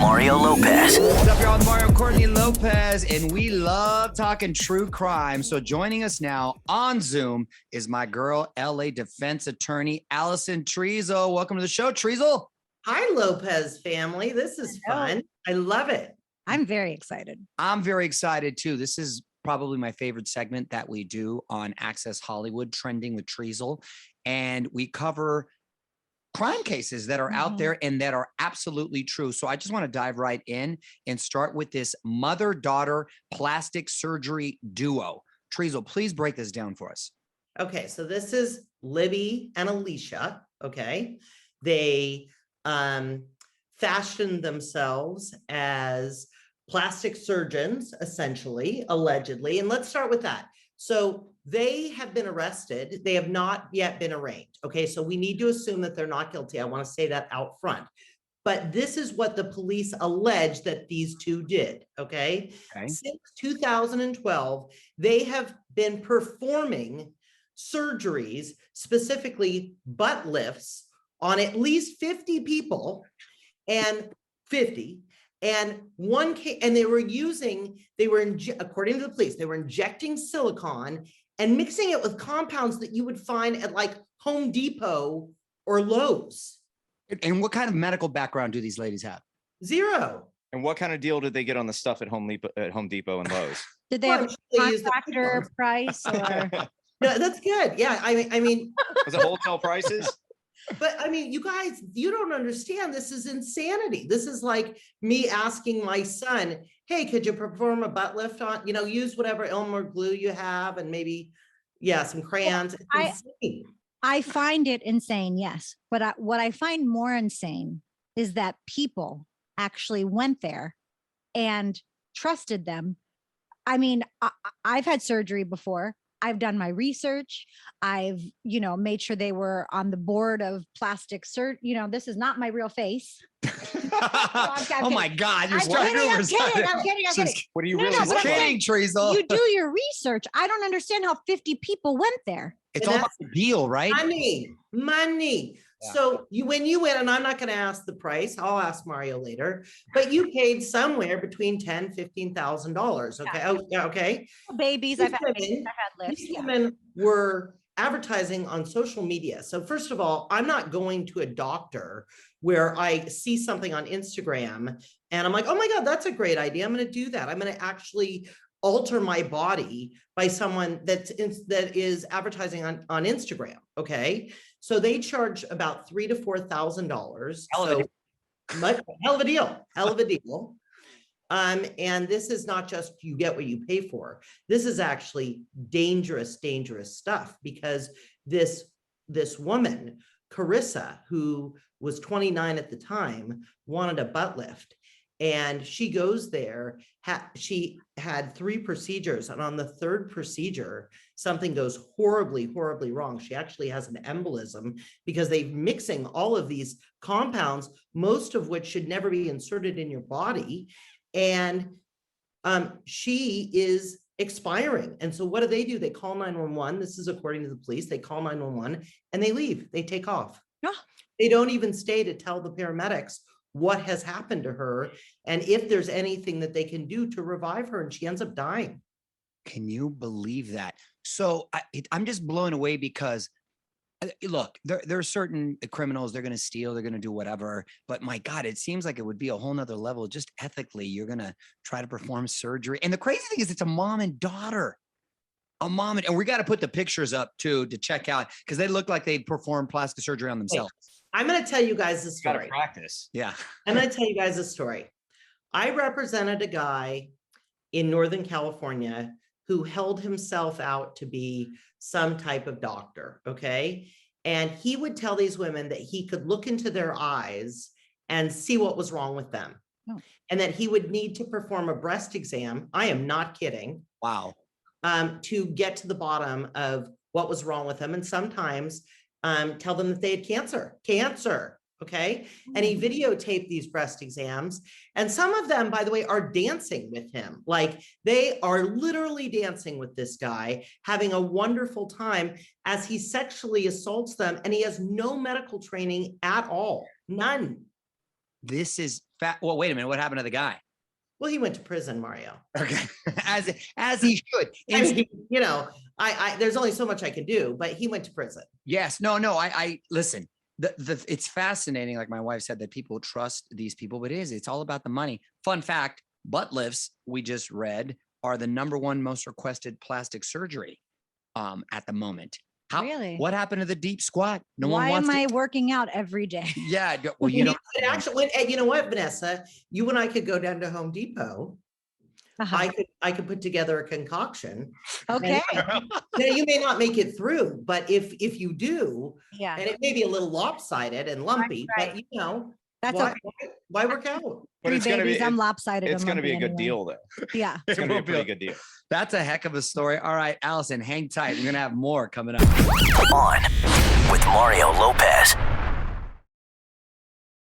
Mario Lopez. What's up, y'all? Mario Courtney Lopez, and we love talking true crime. So joining us now on Zoom is my girl, LA Defense Attorney Alison Triessl. Welcome to the show, Triessl. Hi, Lopez family. This is fun. I love it. I'm very excited. I'm very excited too. This is probably my favorite segment that we do on Access Hollywood, Trending with Triessl. And we cover crime cases that are out there and that are absolutely true. So I just want to dive right in and start with this mother-daughter plastic surgery duo. Triessl, please break this down for us. Okay, so this is Libby and Alicia. Okay, they fashioned themselves as plastic surgeons, essentially, allegedly. And let's start with that. So they have been arrested. They have not yet been arraigned. Okay, so we need to assume that they're not guilty. I want to say that out front. But this is what the police allege that these two did. Okay. Since 2012, they have been performing surgeries, specifically butt lifts, on at least 50 people, and 50. And one case, and according to the police, they were injecting silicone and mixing it with compounds that you would find at like Home Depot or Lowe's. And what kind of medical background do these ladies have? Zero. And what kind of deal did they get on the stuff at Home Depot and Lowe's? Did they have a contractor price or? No, that's good. Yeah, I mean, Was it wholesale prices? But I mean, you guys, you don't understand. This is insanity. This is like me asking my son, hey, could you perform a butt lift on, use whatever Elmer glue you have and maybe, some crayons. I find it insane, yes. But what I find more insane is that people actually went there and trusted them. I mean, I've had surgery before. I've done my research. I've, made sure they were on the board of plastic surgery. This is not my real face. Oh my God. You're I'm kidding. What are you really Just kidding, Triessl. You do your research. I don't understand how 50 people went there. It's all about the deal, right? Money. Yeah. So when you went, and I'm not going to ask the price, I'll ask Mario later, but you paid somewhere between $10,000, $15,000. Okay. Yeah. Oh, yeah. Okay. Babies. I've had lifts. These women were advertising on social media. So first of all, I'm not going to a doctor where I see something on Instagram and I'm like, oh my God, that's a great idea. I'm going to do that. I'm going to actually alter my body by someone that is advertising on Instagram. Okay. So they charge about $3,000 to $4,000. Hell of a deal. And this is not just you get what you pay for. This is actually dangerous stuff, because this woman, Carissa, who was 29 at the time, wanted a butt lift. And she goes there, she had 3 procedures. And on the 3rd procedure, something goes horribly wrong. She actually has an embolism because they're mixing all of these compounds, most of which should never be inserted in your body. And she is expiring. And so what do? They call 911. This is according to the police. They call 911 and they leave. They take off. They don't even stay to tell the paramedics what has happened to her and if there's anything that they can do to revive her, and she ends up dying. Can you believe that? So I'm just blown away because look, there are certain criminals, they're going to steal, they're going to do whatever, but my God, it seems like it would be a whole nother level. Just ethically, you're going to try to perform surgery. And the crazy thing is it's a mom and daughter. And we got to put the pictures up too to check out, because they look like they performed plastic surgery on themselves. I'm going to tell you guys a story. Gotta practice. Yeah. I'm going to tell you guys a story. I represented a guy in Northern California who held himself out to be some type of doctor. Okay. And he would tell these women that he could look into their eyes and see what was wrong with them. Oh. And that he would need to perform a breast exam. I am not kidding. Wow. To get to the bottom of what was wrong with them. And sometimes tell them that they had cancer. Okay. And he videotaped these breast exams. And some of them, by the way, are dancing with him. Like they are literally dancing with this guy, having a wonderful time as he sexually assaults them. And he has no medical training at all. None. this is fat. Well, wait a minute. What happened to the guy? Well, he went to prison, Mario. Okay. As he should. I mean, you know, I there's only so much I can do, but he went to prison. Yes. No, I listen. It's fascinating. Like my wife said, that people trust these people, but it's all about the money. Fun fact, butt lifts, we just read, are the #1 most requested plastic surgery at the moment. Really? What happened to the deep squat? No Why one wants am I to. working out every day? Yeah. Well, you don't. Actually, and you know what, Vanessa, you and I could go down to Home Depot. Uh-huh. I could put together a concoction. Okay. Now, you may not make it through, but if you do, Yeah. and it may be a little lopsided and lumpy, Right. but you know, That's why, okay. why work out? But Three it's gonna babies, be I'm it- lopsided. it's and gonna be a lumpy good anyway. deal though. Yeah. It's gonna be a will be pretty a- good deal. That's a heck of a story. All right, Allison, hang tight. We're gonna have more coming up. On with Mario Lopez.